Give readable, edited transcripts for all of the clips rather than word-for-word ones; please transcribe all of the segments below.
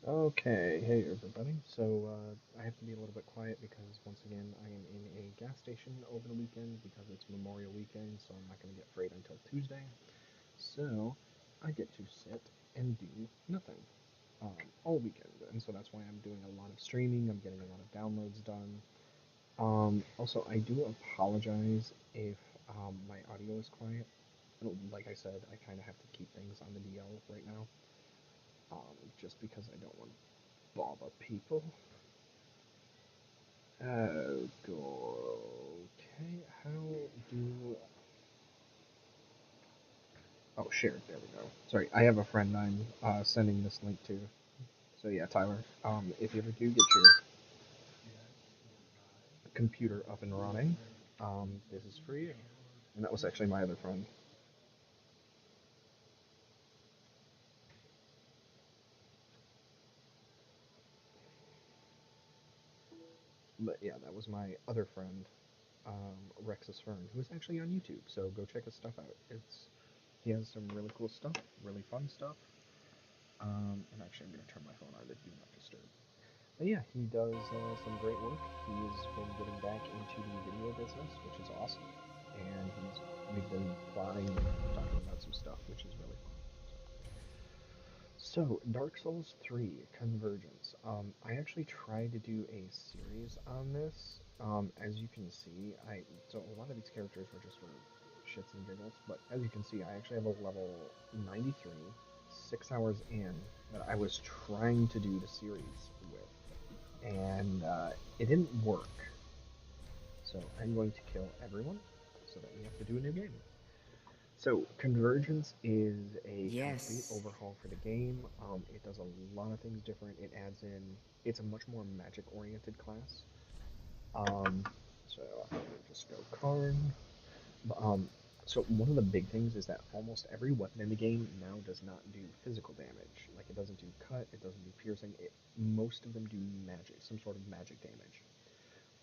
Okay, hey everybody. I have to be a little bit quiet because once again I am in a gas station over the weekend because it's Memorial Weekend, so I'm not going to get freight until Tuesday. So I get to sit and do nothing all weekend, and so that's why I'm doing a lot of streaming. I'm getting a lot of downloads done. Also, I do apologize if my audio is quiet. Like I said, I kind of have to keep things on the DL right now, just because I don't want to bother people. Okay, how do... Oh, shared, there we go. Sorry, I have a friend I'm sending this link to. So yeah, Tyler, if you ever do get your computer up and running, this is for you. And that was actually my other friend. But yeah, that was my other friend, Rexus Fern, who is actually on YouTube. So go check his stuff out. He has some really cool stuff, really fun stuff. And actually, I'm gonna turn my phone on to do not disturb. But yeah, he does some great work. He's been getting back into the video business, which is awesome. And we've been plotting and talking about some stuff, which is really fun. So, Dark Souls 3 Convergence. I actually tried to do a series on this. As you can see, so a lot of these characters were just for shits and giggles, but as you can see, I actually have a level 93, 6 hours in, that I was trying to do the series with, and it didn't work. So I'm going to kill everyone, so that we have to do a new game. So Convergence is a complete Yes. overhaul for the game. It does a lot of things different. It adds in, it's a much more magic-oriented class. Um, so I'm gonna just go Karn. Um, so one of the big things is that almost every weapon in the game now does not do physical damage. Like it doesn't do cut, it doesn't do piercing. Most of them do magic, some sort of magic damage.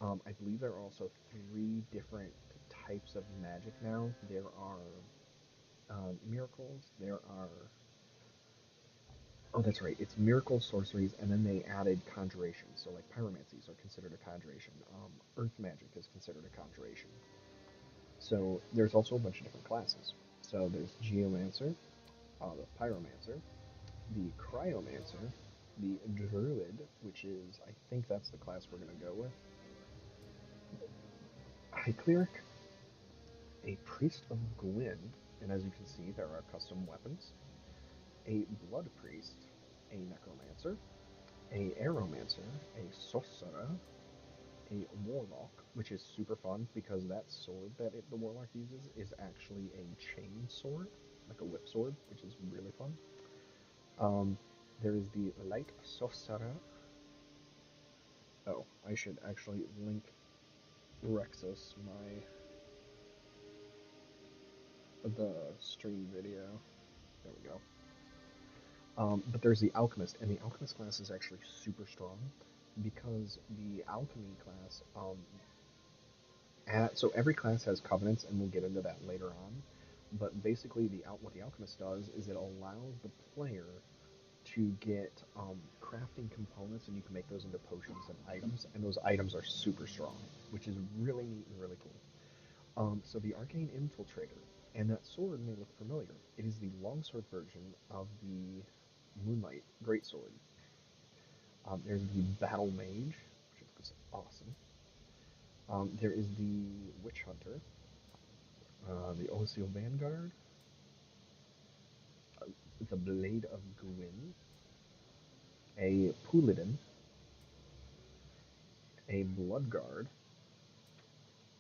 I believe there are also three different types of magic now. There are miracles. There are... Oh, that's right. It's miracles, sorceries, and then they added conjuration. So like pyromancies are considered a conjuration. Earth magic is considered a conjuration. So there's also a bunch of different classes. So there's geomancer, the pyromancer, the cryomancer, the druid, which is, I think that's the class we're gonna go with, high cleric, a priest of Gwyn, and as you can see, there are custom weapons, a blood priest, a necromancer, a aeromancer, a sorcerer, a warlock, which is super fun because that sword that the warlock uses is actually a chain sword, like a whip sword, which is really fun. Um, there is the light sorcerer. Oh, I should actually link Rexus the stream video. There we go. But there's the alchemist, and the alchemist class is actually super strong because the alchemy class, so every class has covenants, and we'll get into that later on. But basically, what the alchemist does is it allows the player to get crafting components, and you can make those into potions and items, and those items are super strong, which is really neat and really cool. So the arcane infiltrator, and that sword may look familiar. It is the longsword version of the moonlight greatsword. There's the battle mage, which is awesome. There is the witch hunter, the Osiel vanguard, the blade of Gwyn, a Pulidin, a blood guard,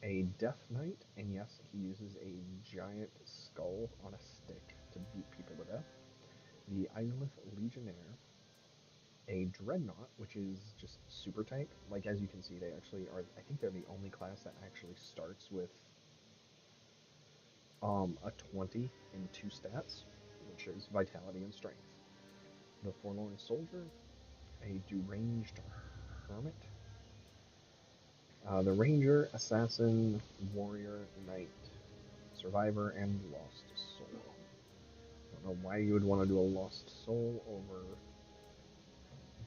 a death knight, and yes, he uses a giant skull on a stick to beat people to death. The Islith legionnaire, a dreadnought, which is just super tank. Like as you can see, they actually are. I think they're the only class that actually starts with a 20 in two stats, which is vitality and strength. The forlorn soldier, a deranged hermit, the ranger, assassin, warrior, knight, survivor, and lost soul. I don't know why you would want to do a lost soul over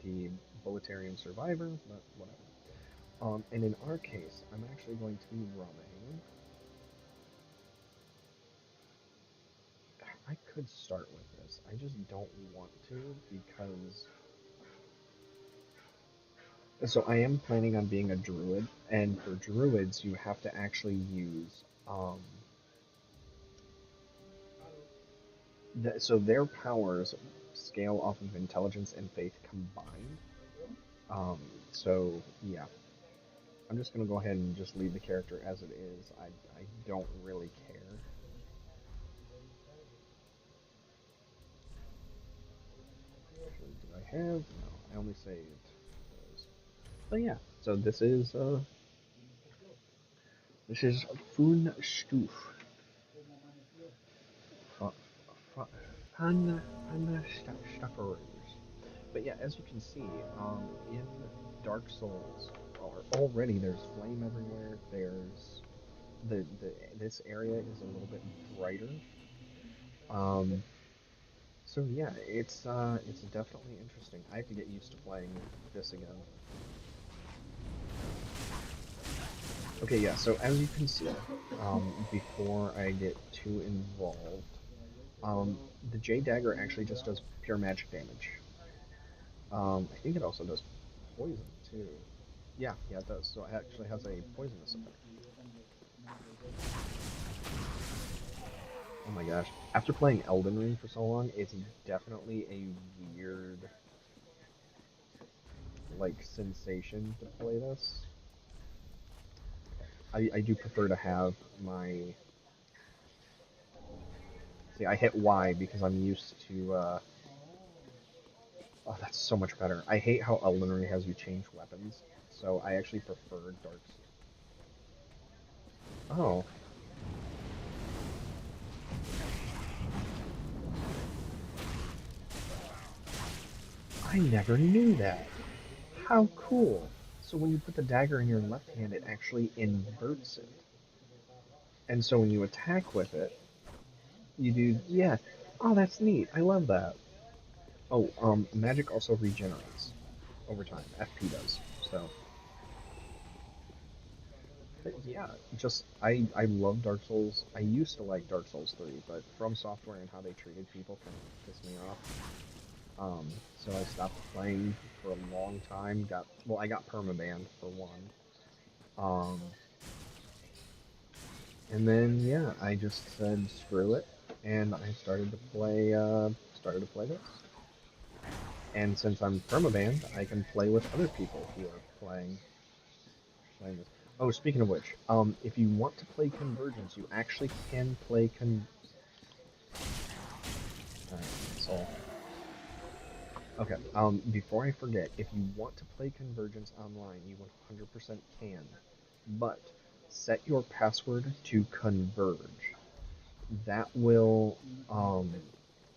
the Bolitarian Survivor, but whatever. And in our case, I'm actually going to be running. I could start with this. I just don't want to because. So I am planning on being a druid, and for druids, you have to actually use. So their powers scale off of intelligence and faith combined. Um, so yeah, I'm just gonna go ahead and just leave the character as it is. I don't really care. Actually, do I have? No, I only saved those. But yeah, so this is Funstuf. Fu- Fun Stufferers. But yeah, as you can see, in Dark Souls, already there's flame everywhere. The this area is a little bit brighter. Um, so yeah, it's definitely interesting. I have to get used to playing this again. Okay, yeah. So as you can see, before I get too involved, um, the J Dagger actually just does pure magic damage. I think it also does poison too. Yeah, yeah, it does. So it actually has a poisonous effect. Oh my gosh. After playing Elden Ring for so long, it's definitely a weird, like, sensation to play this. I do prefer to have my. See, I hit Y because I'm used to. Oh, that's so much better. I hate how Elden Ring has you change weapons, so I actually prefer Dark. Oh, I never knew that. How cool. So when you put the dagger in your left hand, it actually inverts it. And so when you attack with it, you do, yeah. Oh, that's neat. I love that. Oh, magic also regenerates over time. FP does. So, but yeah, just I love Dark Souls. I used to like Dark Souls 3, but From Software and how they treated people kind of pissed me off. So I stopped playing for a long time. I got permabanned for one. Um, and then yeah, I just said screw it, and I started to play this. And since I'm permabanned, I can play with other people who are playing this. Oh, speaking of which, if you want to play Convergence, you actually can play Alright, so okay. Before I forget, if you want to play Convergence online, you 100% can, but set your password to converge. That will um,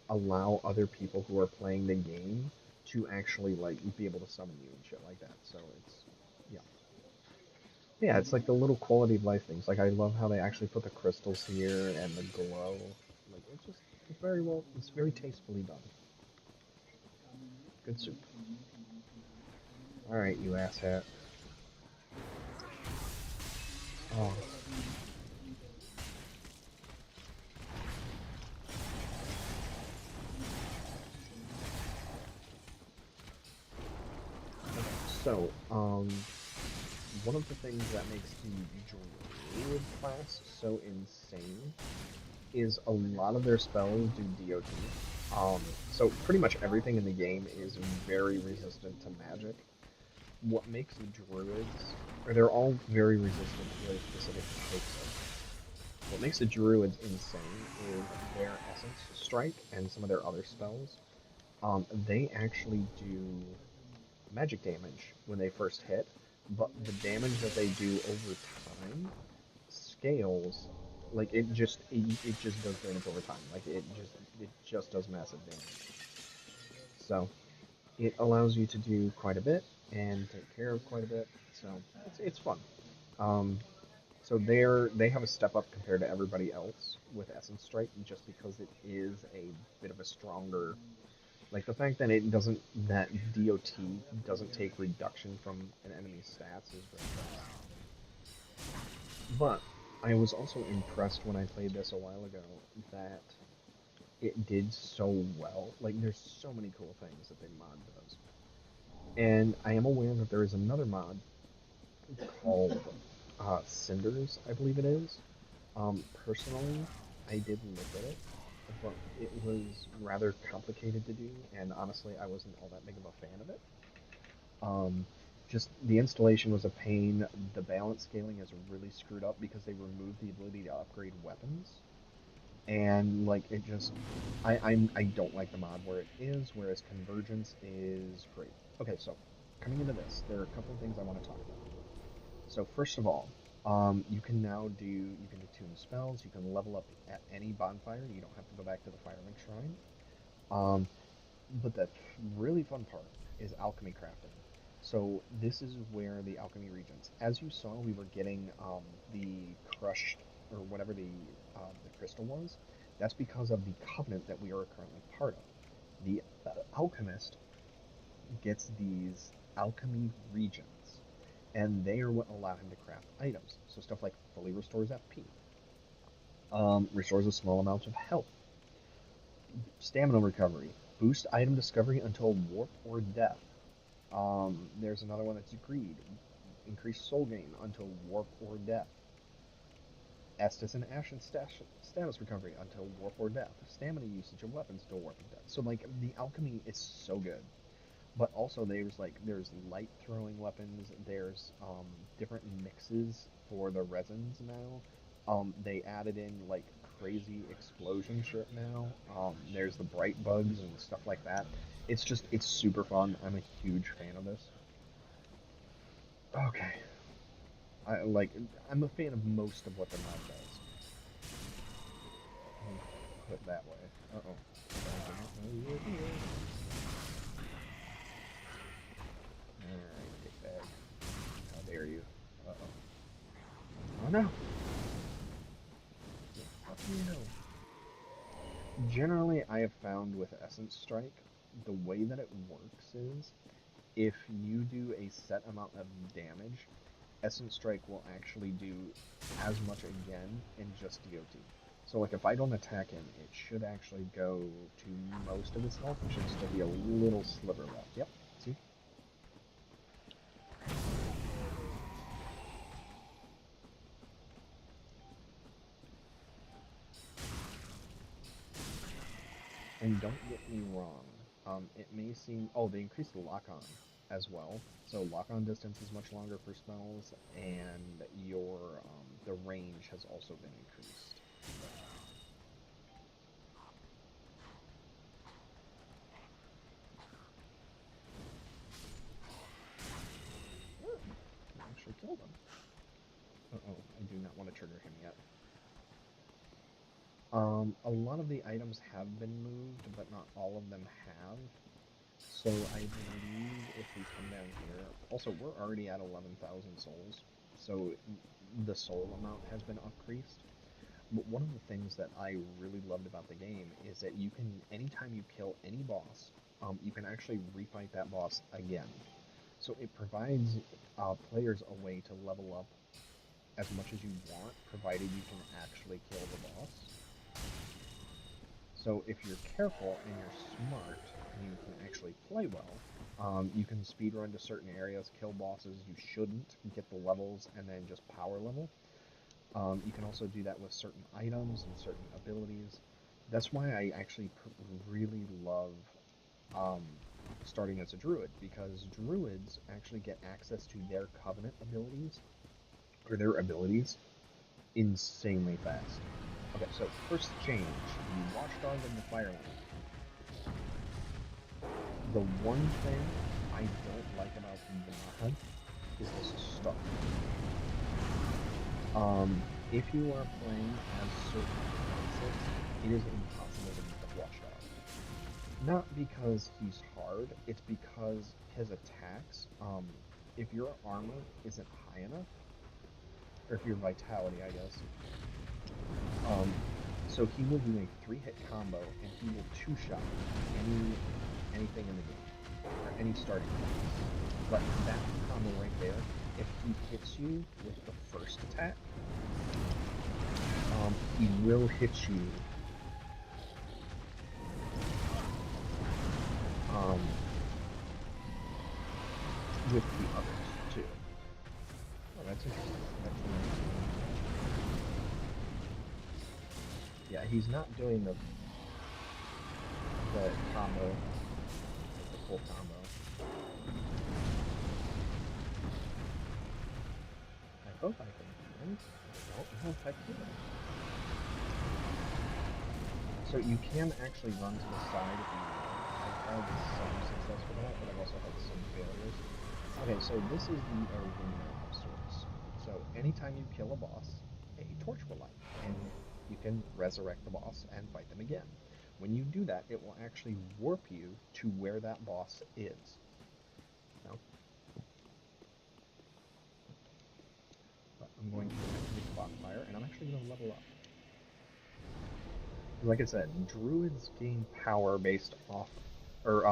allow other people who are playing the game to actually like be able to summon you and shit like that. So it's yeah. Yeah, it's like the little quality of life things. Like I love how they actually put the crystals here and the glow. Like it's very tastefully done. Good soup. All right, you asshat. Oh, okay. So, one of the things that makes the druid class so insane is a lot of their spells do DOT. Um, so pretty much everything in the game is very resistant to magic. What makes the druids, or they're all very resistant to very specific types of. What makes the druids insane is their essence strike and some of their other spells. They actually do magic damage when they first hit, but the damage that they do over time scales like it just does damage over time. Like it just does massive damage. So it allows you to do quite a bit and take care of quite a bit. So it's fun. Um, so they have a step up compared to everybody else with Essence Strike just because it is a bit of a stronger. Like the fact that it doesn't that DOT doesn't take reduction from an enemy's stats is very nice. But I was also impressed when I played this a while ago that it did so well. Like there's so many cool things that the mod does. And I am aware that there is another mod called Cinders, I believe it is. Personally, I did look at it, but it was rather complicated to do, and honestly, I wasn't all that big of a fan of it. Um, just the installation was a pain. The balance scaling is really screwed up because they removed the ability to upgrade weapons, and like it just, I don't like the mod where it is. Whereas Convergence is great. Okay, so coming into this, there are a couple of things I want to talk about. So first of all, you can attune spells, you can level up at any bonfire, you don't have to go back to the Firelink Shrine. Um, but the really fun part is alchemy crafting. So this is where the alchemy regions. As you saw, we were getting the crushed or whatever the crystal was. That's because of the covenant that we are currently part of. The alchemist gets these alchemy regions, and they are what allow him to craft items. So stuff like fully restores FP, restores a small amount of health, stamina recovery, boost item discovery until warp or death. There's another one that's greed, increase soul gain until warp or death. Estus and Ashen status recovery until warp or death. Stamina usage of weapons until warp or death. So like the alchemy is so good. But also there's light throwing weapons. There's different mixes for the resins now. They added in like crazy explosion shit now. There's the bright bugs and stuff like that. It's super fun. I'm a huge fan of this. Okay, I like I'm a fan of most of what the mod does. Let me put it that way. Uh oh. Alright, dick bag. How dare you? Uh oh. Oh no! Fuck you. Generally, I have found with Essence Strike, the way that it works is if you do a set amount of damage, Essence Strike will actually do as much again in just DOT. So, like, if I don't attack him, it should actually go to most of his health. There should still be a little sliver left. Yep, see? And don't get me wrong, it may seem... Oh, they increased the lock-on as well. So lock-on distance is much longer for spells, and the range has also been increased. Oh, I actually killed him. Uh-oh, I do not want to trigger him yet. A lot of the items have been moved, but not all of them have. So I believe if we come down here, also we're already at 11,000 souls, so the soul amount has been increased. But one of the things that I really loved about the game is that you can, anytime you kill any boss, you can actually refight that boss again. So it provides players a way to level up as much as you want, provided you can actually kill the boss. So if you're careful and you're smart and you can actually play well, you can speedrun to certain areas, kill bosses you shouldn't, get the levels, and then just power level. You can also do that with certain items and certain abilities. That's why I actually really love um, starting as a druid, because druids actually get access to their covenant abilities, or their abilities, insanely fast. Okay, so first change, the Watchdog and the Fireland. The one thing I don't like about the mod is this stuff. If you are playing as certain classes, it is impossible to beat the Watchdog. Not because he's hard, it's because his attacks, if your armor isn't high enough, or if your vitality, I guess, um, so he will do a 3-hit combo, and he will 2-shot any anything in the game, or any starting class. But that combo right there, if he hits you with the first attack, he will hit you with the others too. Oh, that's interesting. Yeah, he's not doing the combo, the full combo. I hope I can win. I don't know if I can. So you can actually run to the side if you want. I've had some success with that, but I've also had some failures. Okay, so this is the arena of sorts. So anytime you kill a boss, a torch will light, and you can resurrect the boss and fight them again. When you do that, it will actually warp you to where that boss is. No? But I'm going to activate the bonfire, and I'm actually going to level up. Like I said, druids gain power based off, or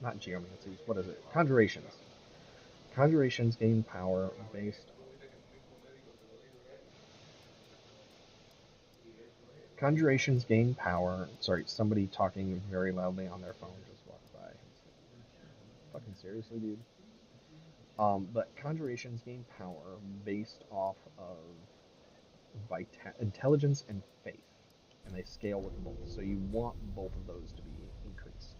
not geomancies, what is it? Conjurations. Conjurations gain power based. Conjurations gain power. Sorry, somebody talking very loudly on their phone just walked by. Fucking seriously, dude. But conjurations gain power based off of intelligence and faith, and they scale with both. So you want both of those to be increased.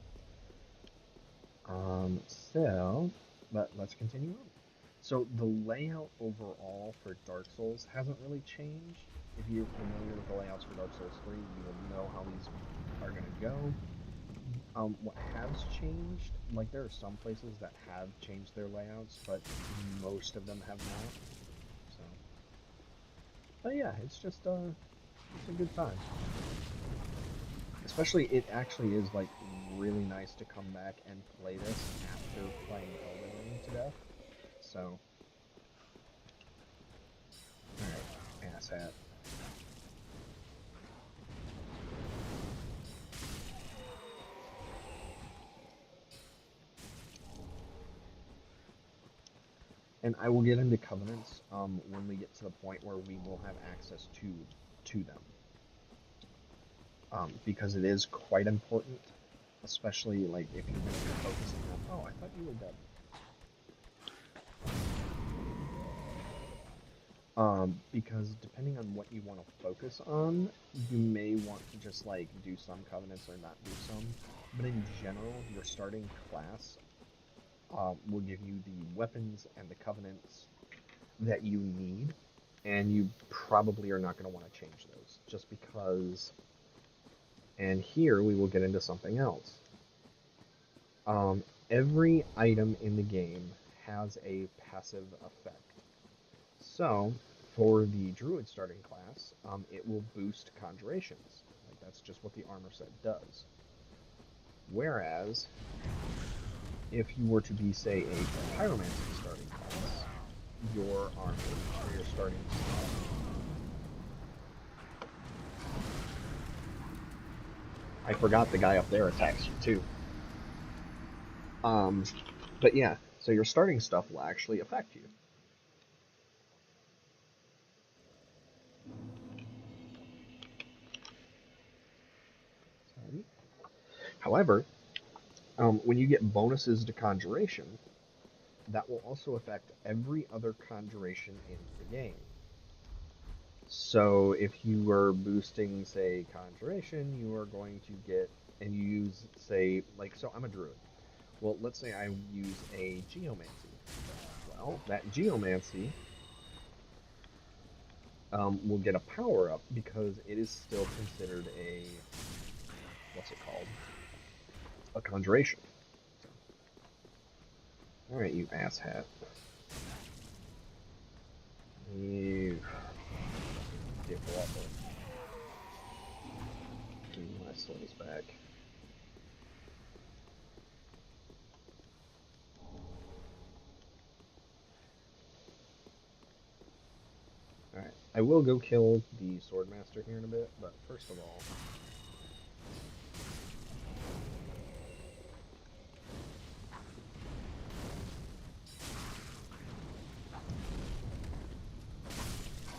But let's continue on. So the layout overall for Dark Souls hasn't really changed. If you're familiar with the layouts for Dark Souls 3, you will know how these are going to go. What has changed, like there are some places that have changed their layouts, but most of them have not. So, but yeah, it's just it's a good time. Especially, it actually is like really nice to come back and play this after playing Elden Ring to death. So, alright, asshat. And I will get into covenants when we get to the point where we will have access to them, because it is quite important, especially like if you're going to be focusing on. Oh, I thought you were dead. Because depending on what you want to focus on, you may want to just like do some covenants or not do some. But in general, your starting class will give you the weapons and the covenants that you need, and you probably are not going to want to change those just because. And here we will get into something else. Every item in the game has a passive effect. So, for the Druid starting class, it will boost conjurations. Like that's just what the armor set does. Whereas, if you were to be, say, a Pyromancy starting class, your armor, or your starting slot, I forgot the guy up there attacks you too. But yeah, so your starting stuff will actually affect you. Sorry. However, when you get bonuses to conjuration, that will also affect every other conjuration in the game. So if you were boosting, say, conjuration, you are going to get, and you use, say, like, so I'm a druid. Well, let's say I use a geomancy. Well, that geomancy will get a power up because it is still considered a, what's it called? A conjuration. So, alright, you asshat. You dipwalker. Give me my souls back. Alright, I will go kill the Swordmaster here in a bit, but first of all,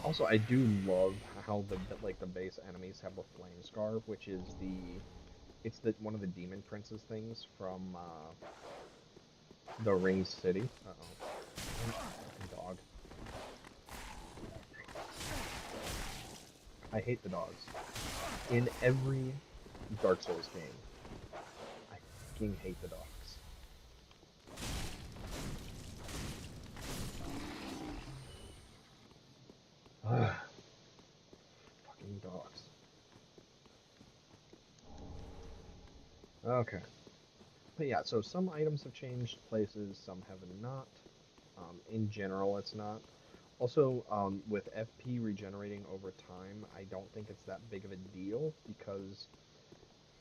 Also, I do love how the base enemies have the flame scarf, which is it's the one of the demon princes things from the Ring City. Uh-oh. Fucking dog. I hate the dogs. In every Dark Souls game, I fucking hate the dogs. Ugh, fucking dogs. Okay. But yeah, so some items have changed places, some have not. In general, it's not. Also, with FP regenerating over time, I don't think it's that big of a deal because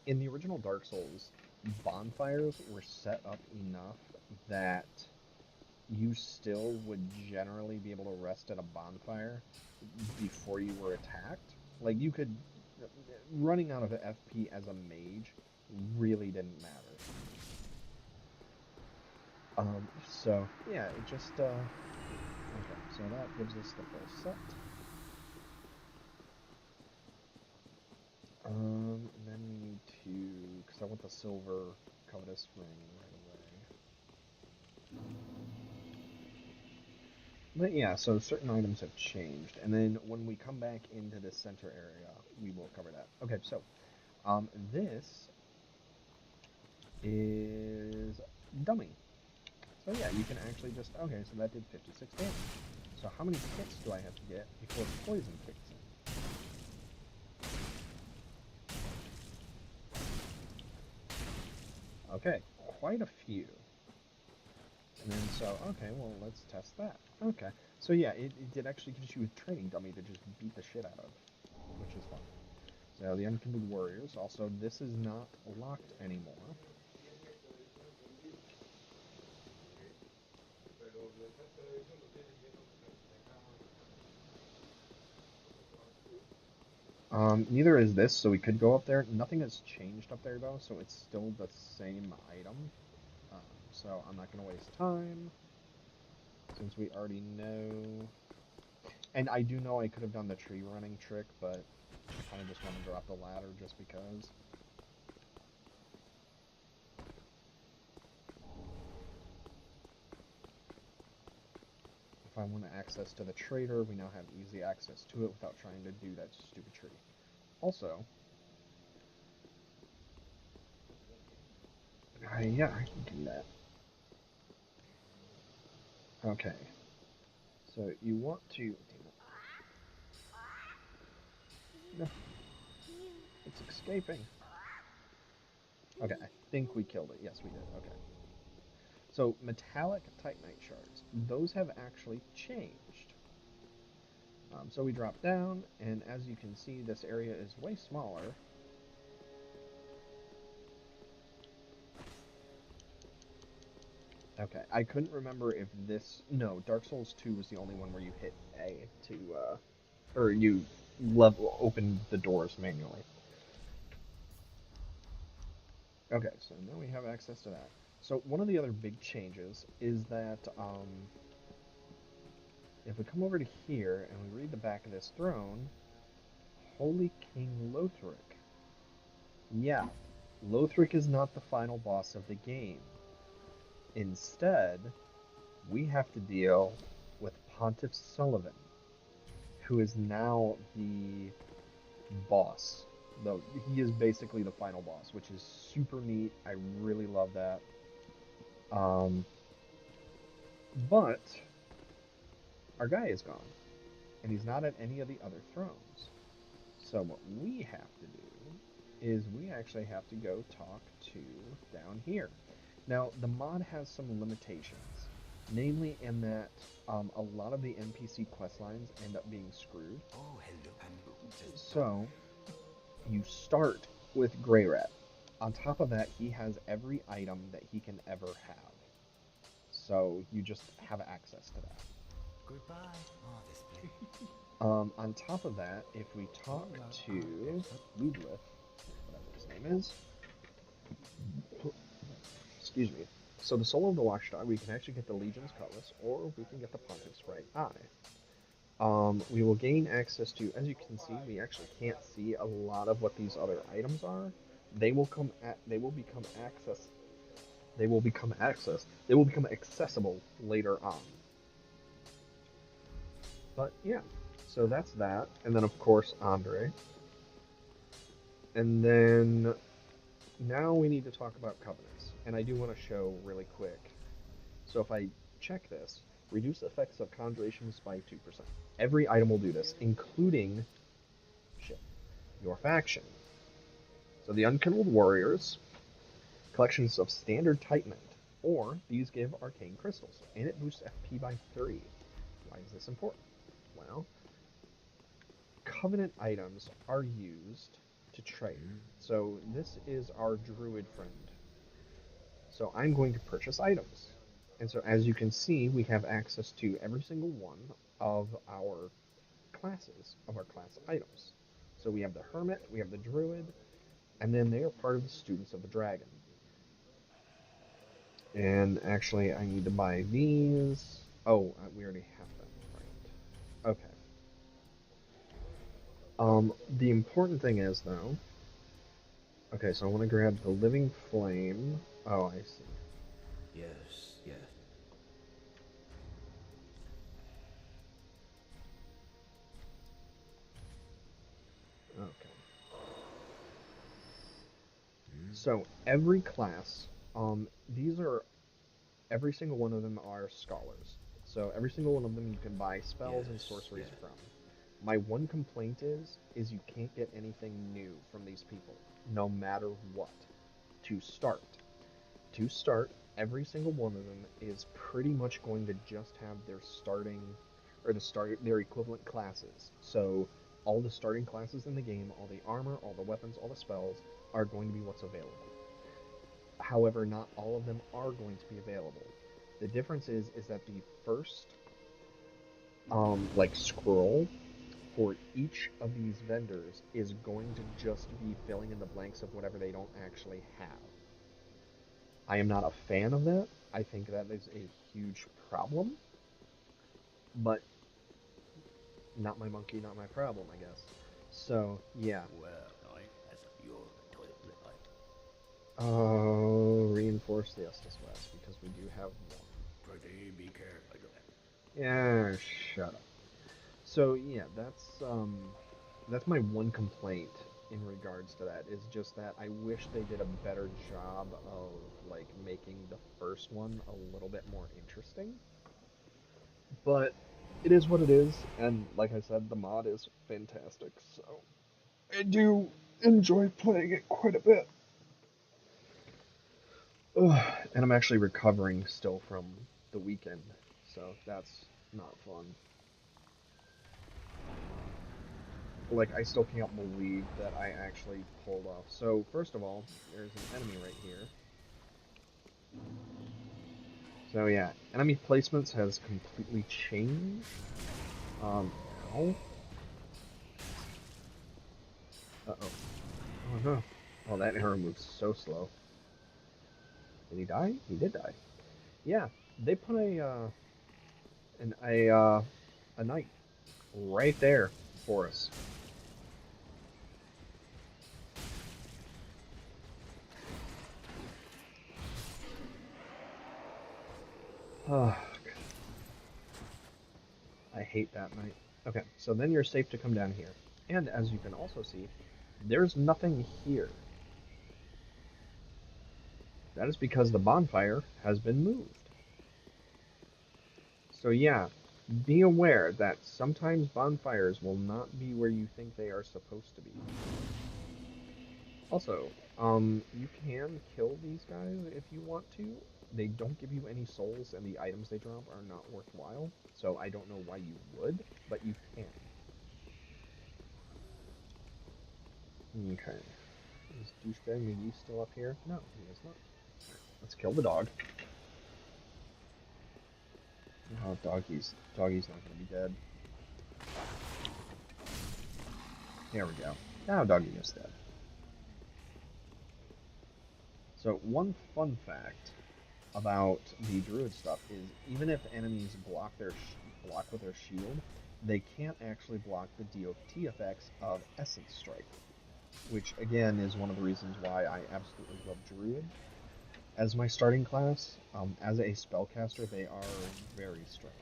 in the original Dark Souls, bonfires were set up enough that you still would generally be able to rest at a bonfire before you were attacked. Like, you could. Running out of FP as a mage really didn't matter. So, yeah, it just. Okay, so that gives us the full set. And then we need to, because I want the silver covetous ring right away. But yeah, so certain items have changed, and then when we come back into the center area, we will cover that. Okay, so, this is dummy. So yeah, you can actually just, okay, so that did 56 damage. So how many hits do I have to get before poison kicks in? Okay, quite a few. And then so, okay, well, let's test that. Okay, so yeah, it did actually give you a training dummy to just beat the shit out of, which is fun. So the Unkindled Warriors, also, this is not locked anymore. Neither is this, so we could go up there. Nothing has changed up there, though, so it's still the same item. So I'm not going to waste time, since we already know. And I do know I could have done the tree running trick, but I kind of just want to drop the ladder just because. If I want access to the trader, we now have easy access to it without trying to do that stupid tree. Also, yeah, I can do that. Okay, so you want to. No, it's escaping. Okay, I think we killed it. Yes, we did. Okay. So, metallic titanite shards. Those have actually changed. So we drop down, and as you can see, this area is way smaller. Okay, I couldn't remember if this. No, Dark Souls 2 was the only one where you hit A to, or you opened the doors manually. Okay, so now we have access to that. So one of the other big changes is that if we come over to here and we read the back of this throne, Holy King Lothric. Yeah, Lothric is not the final boss of the game. Instead, we have to deal with Pontiff Sullivan, who is now the boss. Though he is basically the final boss, which is super neat. I really love that. Um, but our guy is gone, and he's not at any of the other thrones. So what we have to do is we actually have to go talk to down here. Now the mod has some limitations, namely in that a lot of the NPC quest lines end up being screwed. So you start with Grey Rat. On top of that, he has every item that he can ever have. So you just have access to that. Goodbye, modestly. On top of that, if we talk to Ludlith, whatever his name is, excuse me. So the Soul of the Watchdog, we can actually get the Legion's Cutlass, or we can get the Pontiff's Right Eye. We will gain access to, as you can see, we actually can't see a lot of what these other items are. They will become access, they will become accessible later on. But yeah, so that's that. And then, of course, Andre. And then now we need to talk about covenants. And I do want to show really quick. So if I check this, reduce effects of conjurations by 2%. Every item will do this, including shit, your faction. So the Unkilled Warriors, collections of standard Titanite, or these give arcane crystals, and it boosts FP by 3. Why is this important? Well, Covenant items are used to trade. So this is our druid friend. So I'm going to purchase items. And so as you can see, we have access to every single one of our classes, of our class items. So we have the Hermit, we have the Druid, and then they are part of the Students of the Dragon. And actually, I need to buy these. Oh, we already have them, right? Okay. The important thing is, though, okay, so I want to grab the Living Flame. Oh, I see. Yes, yes. Okay. So every class, these are every single one of them are scholars. So every single one of them you can buy spells and Yes, sorceries yes. from. My one complaint is you can't get anything new from these people, no matter what. To start, to start, every single one of them is pretty much going to just have their starting, or their equivalent classes. So all the starting classes in the game, all the armor, all the weapons, all the spells are going to be what's available. However, not all of them are going to be available. The difference is that the first like scroll for each of these vendors is going to just be filling in the blanks of whatever they don't actually have. I am not a fan of that. I think that is a huge problem, but not my monkey, not my problem, I guess. So, yeah. Well, I as your toilet. Oh, reinforce the Estus West because we do have one. Pretty be careful. Yeah, shut up. So yeah, that's my one complaint in regards to that is just that I wish they did a better job of like making the first one a little bit more interesting. But it is what it is, and like I said, the mod is fantastic, so I do enjoy playing it quite a bit. Ugh, and I'm actually recovering still from the weekend, so that's not fun. Like, I still can't believe that I actually pulled off. So, first of all, there's an enemy right here. So yeah, enemy placements has completely changed. Um, ow. Uh-oh. Oh no. Oh, that arrow moves so slow. Did he die? He did die. Yeah, they put an, a knight right there for us. Oh, I hate that knight. Okay, so then you're safe to come down here. And as you can also see, there's nothing here. That is because the bonfire has been moved. So yeah, be aware that sometimes bonfires will not be where you think they are supposed to be. Also, you can kill these guys if you want to. They don't give you any souls, and the items they drop are not worthwhile. So I don't know why you would, but you can. Okay. Is douchebag McGee still up here? No, he is not. Let's kill the dog. Oh, doggy's not gonna be dead. There we go. Now doggy is dead. So one fun fact about the druid stuff is even if enemies block with their shield, they can't actually block the DOT effects of Essence Strike, which again is one of the reasons why I absolutely love Druid as my starting class. As a spellcaster, they are very strong.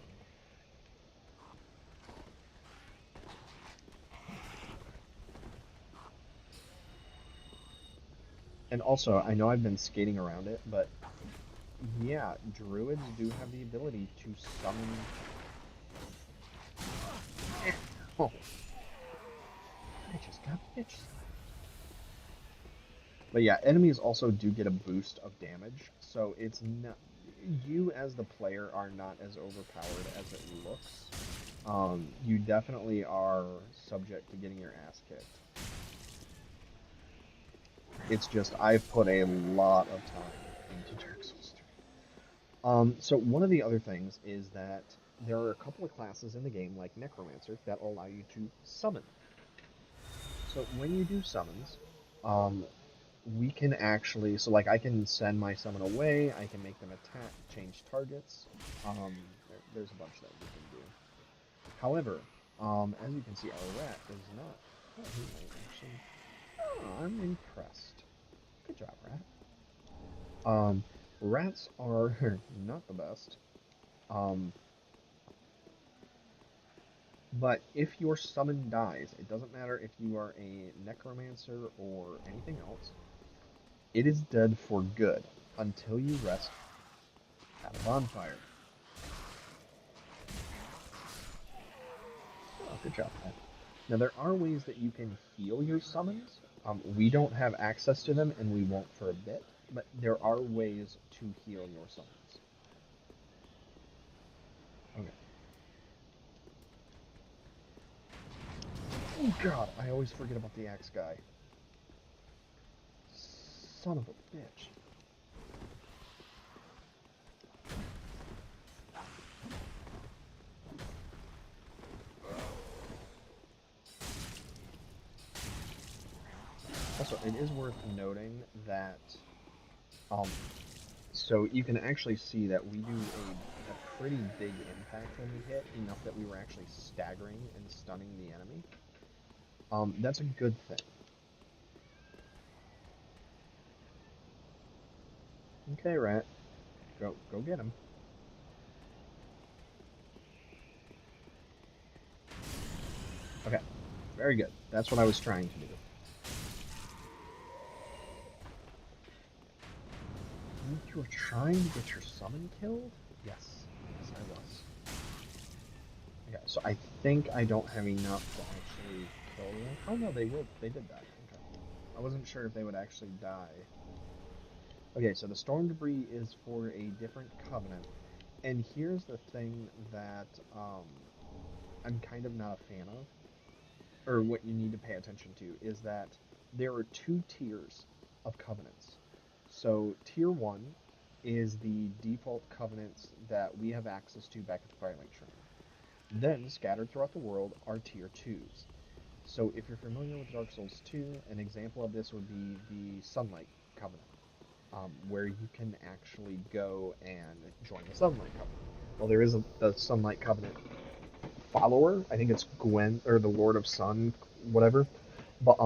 And also, I know I've been skating around it, but yeah, druids do have the ability to summon. Oh, I just got bitch. But yeah, enemies also do get a boost of damage, so it's not, you as the player are not as overpowered as it looks. You definitely are subject to getting your ass kicked. It's just I've put a lot of time into Dark Souls 3. So one of the other things is that there are a couple of classes in the game, like Necromancer, that allow you to summon. So when you do summons, um, we can actually, so like I can send my summon away, I can make them attack, change targets. There's a bunch that we can do. However, as you can see, our rat is not. Oh, he might actually. Oh, I'm impressed. Good job, rat. Um, Rats are not the best. Um, but if your summon dies, it doesn't matter if you are a necromancer or anything else, it is dead for good until you rest at a bonfire. Oh, good job, Pat. Now, there are ways that you can heal your summons. We don't have access to them, and we won't for a bit, but there are ways to heal your summons. Okay. Oh, God, I always forget about the axe guy. Son of a bitch. Also, it is worth noting that, um, so you can actually see that we do a pretty big impact when we hit, enough that we were actually staggering and stunning the enemy. That's a good thing. Okay, rat, go get him. Okay, very good. That's what I was trying to do. You were trying to get your summon killed? Yes, yes, I was. Okay, so I think I don't have enough to actually kill them. Oh no, they will. They did die. Okay. I wasn't sure if they would actually die. Okay, so the storm debris is for a different covenant, and here's the thing that I'm kind of not a fan of, or what you need to pay attention to, is that there are two tiers of covenants. So tier one is the default covenants that we have access to back at the Firelight Shrine. Then, scattered throughout the world, are tier twos. So if you're familiar with Dark Souls 2, an example of this would be the Sunlight Covenant, where you can actually go and join the Sunlight Covenant. Well, there is the Sunlight Covenant follower. I think it's Gwen or the Lord of Sun, whatever. But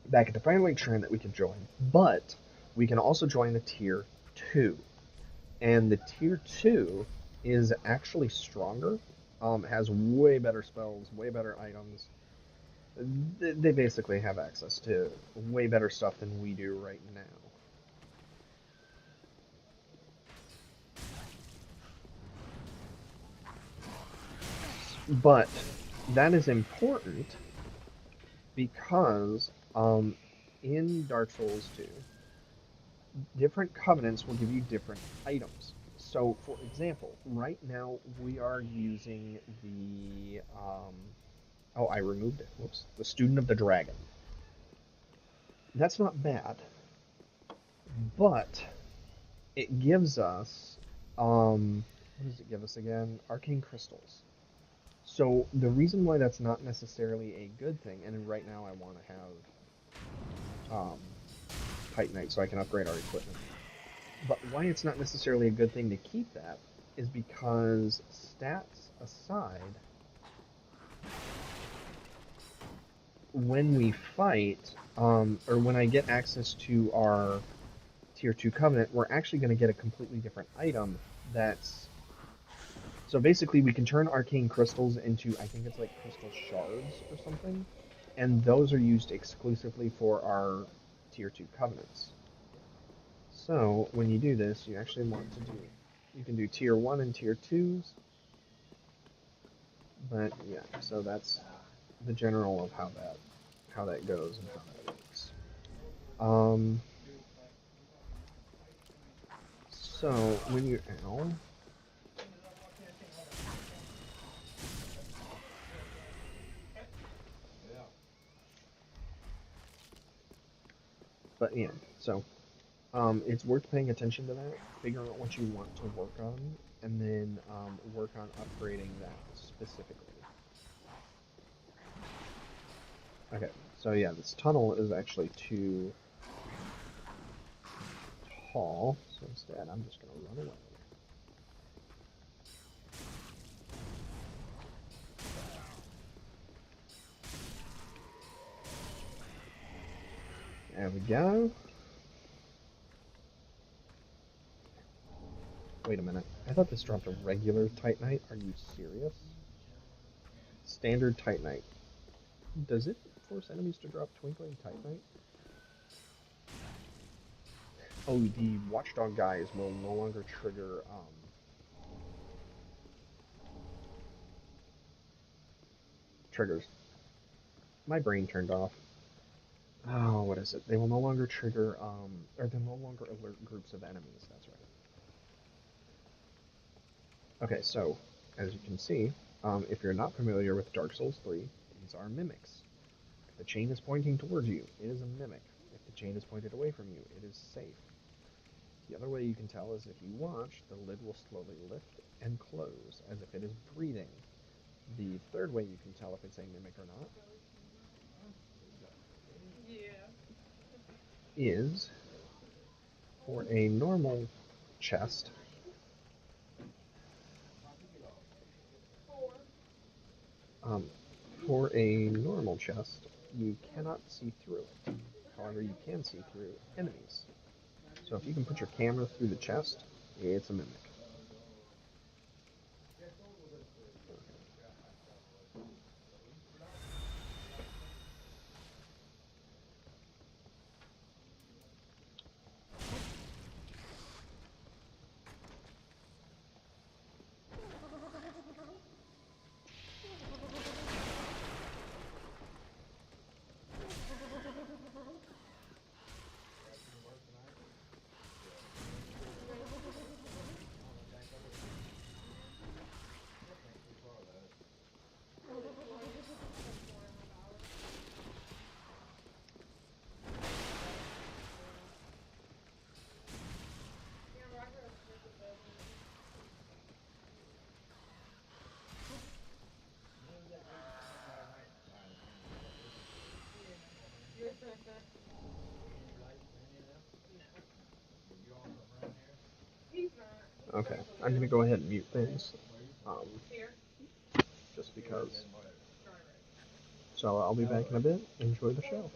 back at the Firelight Shrine that we can join. But we can also join the tier two, and the tier two is actually stronger. Has way better spells, way better items. They basically have access to way better stuff than we do right now. But that is important because in Dark Souls 2, different covenants will give you different items. So, for example, right now we are using the oh, I removed it. Whoops. The Student of the Dragon. That's not bad, but it gives us what does it give us again? Arcane crystals. So the reason why that's not necessarily a good thing, and right now I want to have Titanite so I can upgrade our equipment. But why it's not necessarily a good thing to keep that is because, stats aside, when we fight, or when I get access to our tier 2 covenant, we're actually going to get a completely different item that's so basically we can turn arcane crystals into, I think it's like crystal shards or something, and those are used exclusively for our tier 2 covenants. So when you do this, you actually want to do, you can do tier 1 and tier 2s, but yeah, so that's the general of how that goes and how that works. Um, so when you ow, but yeah, so it's worth paying attention to that. Figure out what you want to work on, and then work on upgrading that specifically. Okay, so yeah, this tunnel is actually too tall, so instead I'm just gonna run away. There we go. Wait a minute. I thought this dropped a regular Titanite. Are you serious? Standard Titanite. Does it force enemies to drop Twinkling Titanite? Oh, the Watchdog guys will no longer trigger triggers. My brain turned off. Oh, what is it? They will no longer trigger, or they'll no longer alert groups of enemies. That's right. Okay, so as you can see, if you're not familiar with Dark Souls 3, these are mimics. If the chain is pointing towards you, it is a mimic. If the chain is pointed away from you, it is safe. The other way you can tell is if you watch, the lid will slowly lift and close as if it is breathing. The third way you can tell if it's a mimic or not is for a normal chest. Um, for a normal chest, you cannot see through it. However, you can see through enemies. So if you can put your camera through the chest, it's a mimic. Okay, I'm gonna go ahead and mute things, um, just because. So I'll be back in a bit. Enjoy the show.